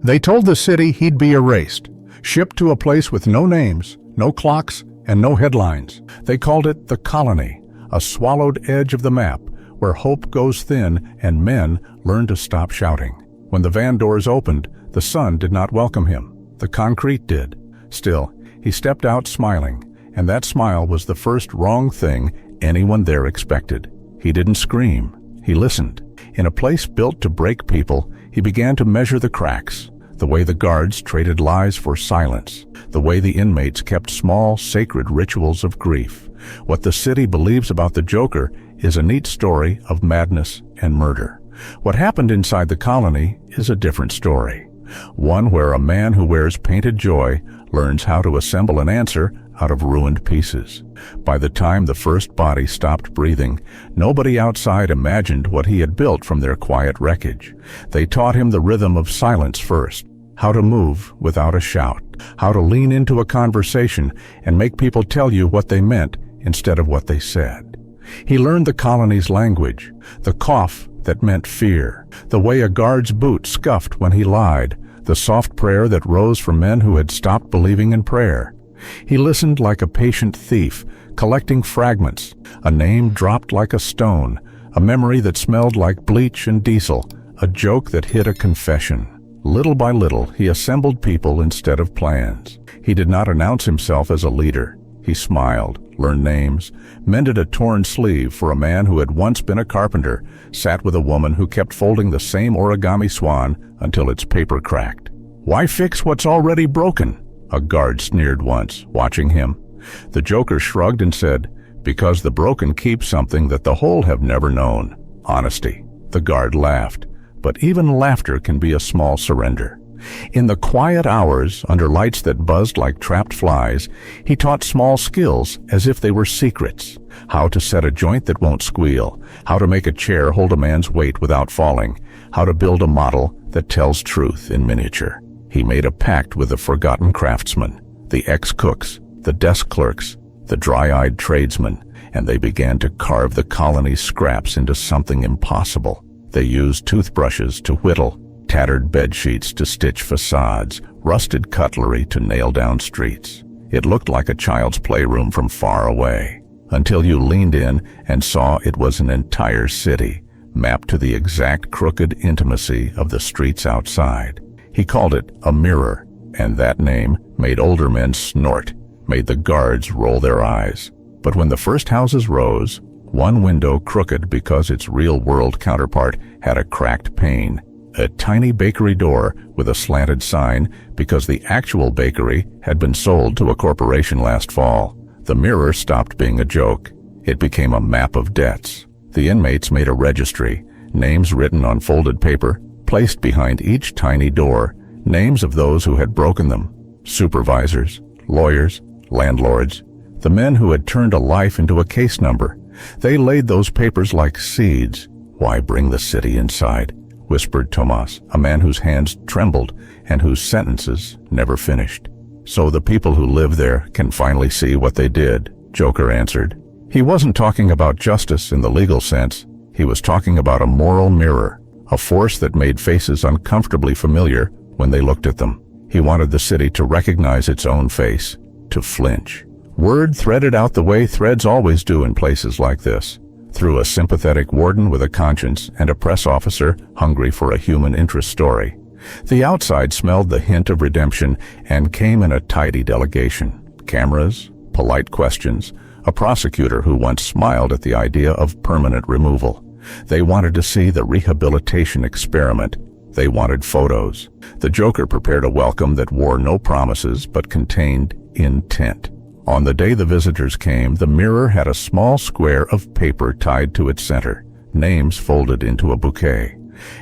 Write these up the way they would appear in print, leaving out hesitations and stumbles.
They told the city he'd be erased, shipped to a place with no names, no clocks, and no headlines. They called it the colony, a swallowed edge of the map where hope goes thin and men learn to stop shouting. When the van doors opened, the sun did not welcome him. The concrete did. Still, he stepped out smiling, and that smile was the first wrong thing anyone there expected. He didn't scream. He listened. In a place built to break people, he began to measure the cracks, the way the guards traded lies for silence, the way the inmates kept small, sacred rituals of grief. What the city believes about the Joker is a neat story of madness and murder. What happened inside the colony is a different story. One where a man who wears painted joy learns how to assemble an answer out of ruined pieces. By the time the first body stopped breathing, nobody outside imagined what he had built from their quiet wreckage. They taught him the rhythm of silence first, how to move without a shout, how to lean into a conversation and make people tell you what they meant instead of what they said. He learned the colony's language, the cough that meant fear, the way a guard's boot scuffed when he lied, the soft prayer that rose from men who had stopped believing in prayer. He listened like a patient thief, collecting fragments, a name dropped like a stone, a memory that smelled like bleach and diesel, a joke that hid a confession. Little by little, he assembled people instead of plans. He did not announce himself as a leader. He smiled, learned names, mended a torn sleeve for a man who had once been a carpenter, sat with a woman who kept folding the same origami swan until its paper cracked. "Why fix what's already broken?" a guard sneered once, watching him. The Joker shrugged and said, "Because the broken keep something that the whole have never known: honesty." The guard laughed, but even laughter can be a small surrender. In the quiet hours, under lights that buzzed like trapped flies, he taught small skills as if they were secrets. How to set a joint that won't squeal, how to make a chair hold a man's weight without falling, how to build a model that tells truth in miniature. He made a pact with the forgotten craftsmen, the ex-cooks, the desk clerks, the dry-eyed tradesmen, and they began to carve the colony's scraps into something impossible. They used toothbrushes to whittle, tattered bedsheets to stitch facades, rusted cutlery to nail down streets. It looked like a child's playroom from far away, until you leaned in and saw it was an entire city, mapped to the exact crooked intimacy of the streets outside. He called it a mirror, and that name made older men snort, made the guards roll their eyes. But when the first houses rose, one window crooked because its real-world counterpart had a cracked pane, a tiny bakery door with a slanted sign because the actual bakery had been sold to a corporation last fall. The mirror stopped being a joke. It became a map of debts. The inmates made a registry, names written on folded paper, placed behind each tiny door, names of those who had broken them: supervisors, lawyers, landlords, the men who had turned a life into a case number. They laid those papers like seeds. "Why bring the city inside?" whispered Tomas, a man whose hands trembled and whose sentences never finished. "So the people who live there can finally see what they did," Joker answered. He wasn't talking about justice in the legal sense. He was talking about a moral mirror, a force that made faces uncomfortably familiar when they looked at them. He wanted the city to recognize its own face, to flinch. Word threaded out the way threads always do in places like this, through a sympathetic warden with a conscience and a press officer hungry for a human interest story. The outside smelled the hint of redemption and came in a tidy delegation. Cameras, polite questions, a prosecutor who once smiled at the idea of permanent removal. They wanted to see the rehabilitation experiment. They wanted photos. The Joker prepared a welcome that wore no promises but contained intent. On the day the visitors came, the mirror had a small square of paper tied to its center, names folded into a bouquet.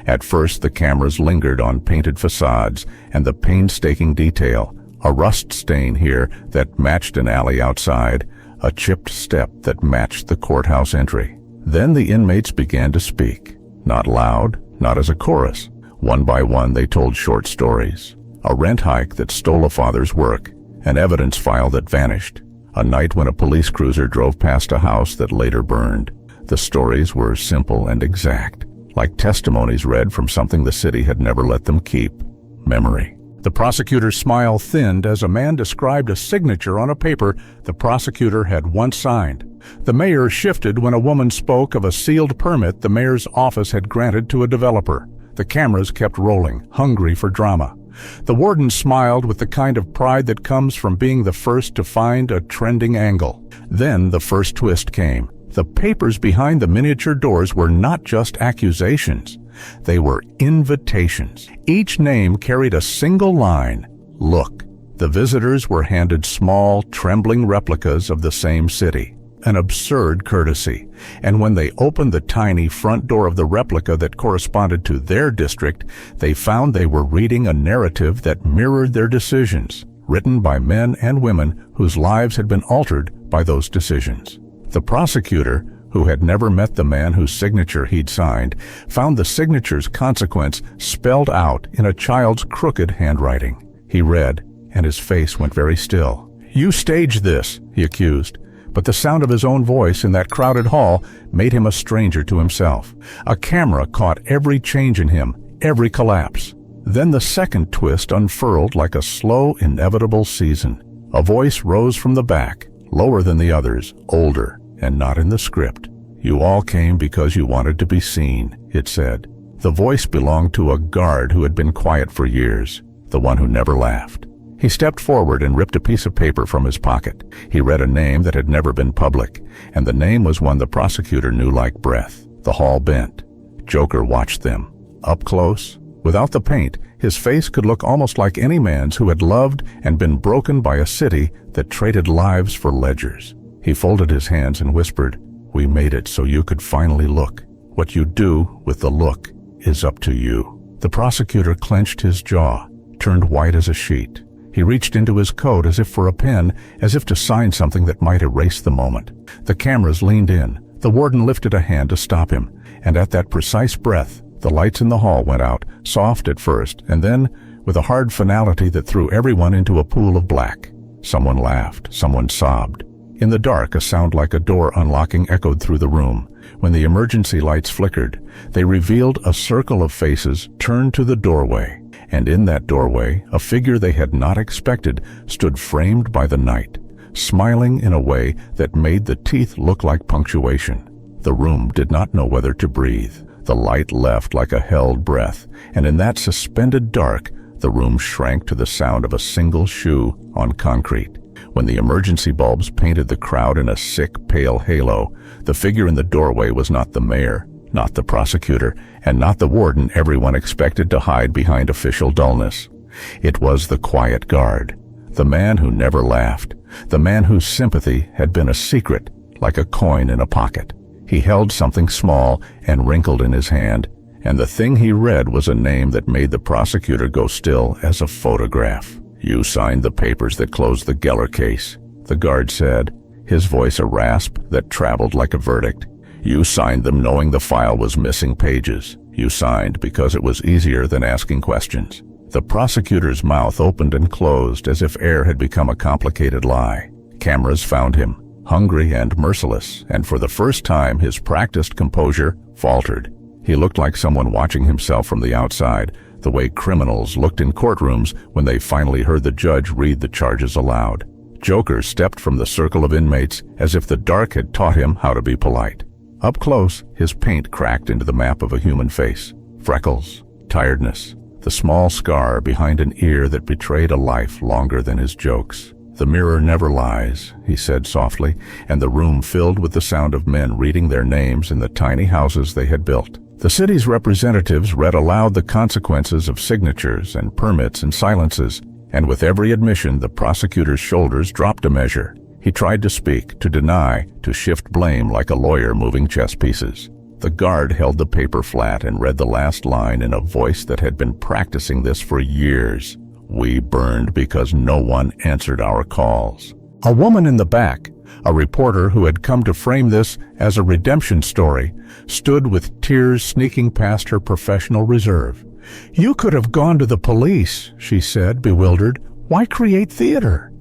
At first, the cameras lingered on painted facades and the painstaking detail, a rust stain here that matched an alley outside, a chipped step that matched the courthouse entry. Then the inmates began to speak, not loud, not as a chorus. One by one, they told short stories. A rent hike that stole a father's work, an evidence file that vanished, a night when a police cruiser drove past a house that later burned. The stories were simple and exact, like testimonies read from something the city had never let them keep. memory. The prosecutor's smile thinned as a man described a signature on a paper the prosecutor had once signed. The mayor shifted when a woman spoke of a sealed permit the mayor's office had granted to a developer. The cameras kept rolling, hungry for drama. The warden smiled with the kind of pride that comes from being the first to find a trending angle. Then the first twist came. The papers behind the miniature doors were not just accusations. They were invitations. Each name carried a single line, "Look." The visitors were handed small, trembling replicas of the same city. An absurd courtesy. And when they opened the tiny front door of the replica that corresponded to their district, they found they were reading a narrative that mirrored their decisions, written by men and women whose lives had been altered by those decisions. The prosecutor, who had never met the man whose signature he'd signed, found the signature's consequence spelled out in a child's crooked handwriting. He read, and his face went very still. "You staged this," he accused. But the sound of his own voice in that crowded hall made him a stranger to himself. A camera caught every change in him, every collapse. Then the second twist unfurled like a slow, inevitable season. A voice rose from the back, lower than the others, older, and not in the script. "You all came because you wanted to be seen," it said. The voice belonged to a guard who had been quiet for years, the one who never laughed. He stepped forward and ripped a piece of paper from his pocket. He read a name that had never been public, and the name was one the prosecutor knew like breath. The hall bent. Joker watched them. Up close, without the paint, his face could look almost like any man's who had loved and been broken by a city that traded lives for ledgers. He folded his hands and whispered, "We made it so you could finally look. What you do with the look is up to you." The prosecutor clenched his jaw, turned white as a sheet. He reached into his coat as if for a pen, as if to sign something that might erase the moment. The cameras leaned in. The warden lifted a hand to stop him, and at that precise breath, the lights in the hall went out, soft at first, and then, with a hard finality that threw everyone into a pool of black. Someone laughed, someone sobbed. In the dark, a sound like a door unlocking echoed through the room. When the emergency lights flickered, they revealed a circle of faces turned to the doorway. And in that doorway, a figure they had not expected stood framed by the night, smiling in a way that made the teeth look like punctuation. The room did not know whether to breathe. The light left like a held breath, and in that suspended dark, the room shrank to the sound of a single shoe on concrete. When the emergency bulbs painted the crowd in a sick, pale halo, the figure in the doorway was not the mayor, not the prosecutor, and not the warden everyone expected to hide behind official dullness. It was the quiet guard, the man who never laughed, the man whose sympathy had been a secret, like a coin in a pocket. He held something small and wrinkled in his hand, and the thing he read was a name that made the prosecutor go still as a photograph. "You signed the papers that closed the Geller case," the guard said, his voice a rasp that traveled like a verdict. "You signed them knowing the file was missing pages. You signed because it was easier than asking questions." The prosecutor's mouth opened and closed as if air had become a complicated lie. Cameras found him, hungry and merciless, and for the first time his practiced composure faltered. He looked like someone watching himself from the outside, the way criminals looked in courtrooms when they finally heard the judge read the charges aloud. Joker stepped from the circle of inmates as if the dark had taught him how to be polite. Up close, his paint cracked into the map of a human face. Freckles, tiredness, the small scar behind an ear that betrayed a life longer than his jokes. "The mirror never lies," he said softly, and the room filled with the sound of men reading their names in the tiny houses they had built. The city's representatives read aloud the consequences of signatures and permits and silences, and with every admission the prosecutor's shoulders dropped a measure. He tried to speak, to deny, to shift blame like a lawyer moving chess pieces. The guard held the paper flat and read the last line in a voice that had been practicing this for years. "We burned because no one answered our calls." A woman in the back, a reporter who had come to frame this as a redemption story, stood with tears sneaking past her professional reserve. "You could have gone to the police," she said, bewildered. "Why create theater?"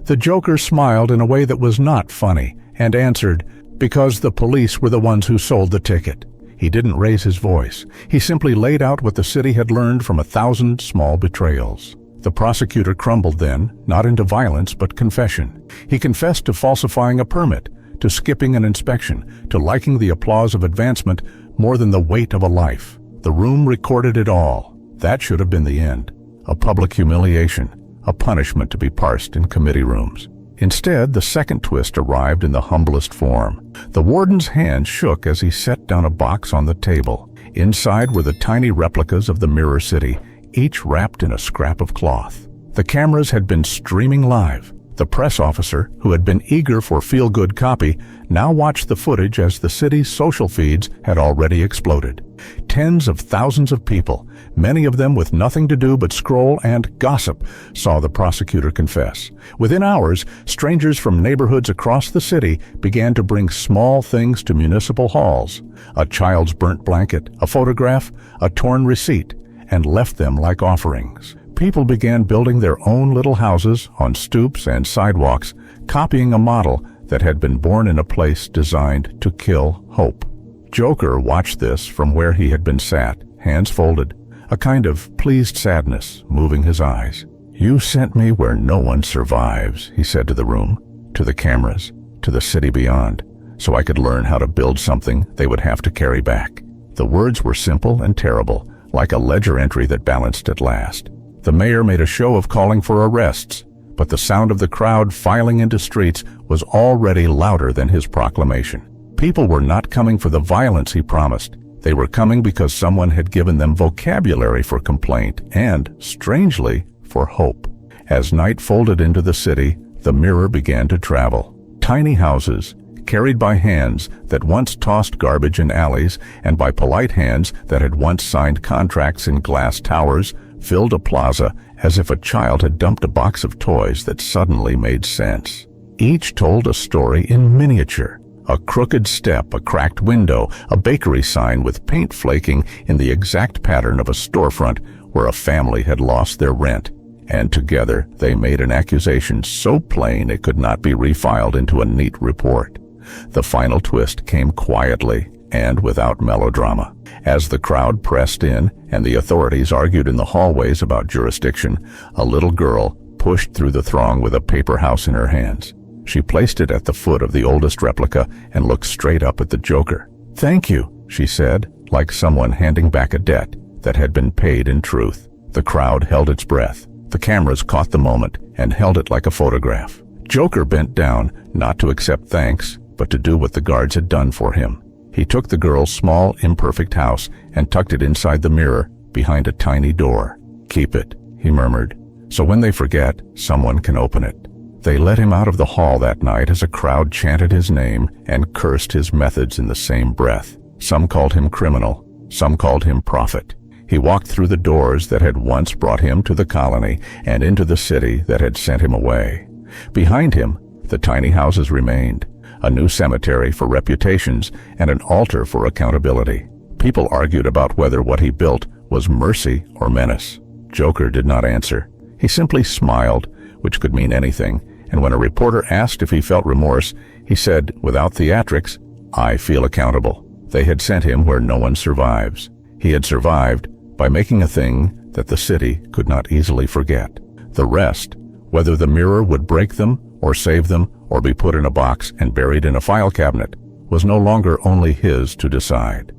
The Joker smiled in a way that was not funny and answered, "Because the police were the ones who sold the ticket." He didn't raise his voice. He simply laid out what the city had learned from 1,000 small betrayals. The prosecutor crumbled then, not into violence but confession. He confessed to falsifying a permit, to skipping an inspection, to liking the applause of advancement more than the weight of a life. The room recorded it all. That should have been the end. A public humiliation, a punishment to be parsed in committee rooms. Instead, the second twist arrived in the humblest form. The warden's hand shook as he set down a box on the table. Inside were the tiny replicas of the Mirror City, each wrapped in a scrap of cloth. The cameras had been streaming live. The press officer, who had been eager for feel-good copy, now watched the footage as the city's social feeds had already exploded. Tens of thousands of people, many of them with nothing to do but scroll and gossip, saw the prosecutor confess. Within hours, strangers from neighborhoods across the city began to bring small things to municipal halls: a child's burnt blanket, a photograph, a torn receipt, and left them like offerings. People began building their own little houses on stoops and sidewalks, copying a model that had been born in a place designed to kill hope. Joker watched this from where he had been sat, hands folded, a kind of pleased sadness moving his eyes. "You sent me where no one survives," he said to the room, to the cameras, to the city beyond, so I could learn how to build something they would have to carry back. The words were simple and terrible, like a ledger entry that balanced at last. The mayor made a show of calling for arrests, but the sound of the crowd filing into streets was already louder than his proclamation. People were not coming for the violence he promised. They were coming because someone had given them vocabulary for complaint and, strangely, for hope. As night folded into the city, the mirror began to travel. Tiny houses, carried by hands that once tossed garbage in alleys and by polite hands that had once signed contracts in glass towers, filled a plaza as if a child had dumped a box of toys that suddenly made sense. Each told a story in miniature. A crooked step, a cracked window, a bakery sign with paint flaking in the exact pattern of a storefront where a family had lost their rent. And together they made an accusation so plain it could not be refiled into a neat report. The final twist came quietly and without melodrama. As the crowd pressed in and the authorities argued in the hallways about jurisdiction, a little girl pushed through the throng with a paper house in her hands. She placed it at the foot of the oldest replica and looked straight up at the Joker. "Thank you," she said, like someone handing back a debt that had been paid in truth. The crowd held its breath. The cameras caught the moment and held it like a photograph. Joker bent down, not to accept thanks, but to do what the guards had done for him. He took the girl's small, imperfect house and tucked it inside the mirror behind a tiny door. "Keep it," he murmured, "so when they forget, someone can open it." They let him out of the hall that night as a crowd chanted his name and cursed his methods in the same breath. Some called him criminal, some called him prophet. He walked through the doors that had once brought him to the colony and into the city that had sent him away. Behind him, the tiny houses remained, a new cemetery for reputations and an altar for accountability. People argued about whether what he built was mercy or menace. Joker did not answer. He simply smiled, which could mean anything, and when a reporter asked if he felt remorse, he said, without theatrics, "I feel accountable." They had sent him where no one survives. He had survived by making a thing that the city could not easily forget. The rest, whether the mirror would break them or save them or be put in a box and buried in a file cabinet, was no longer only his to decide.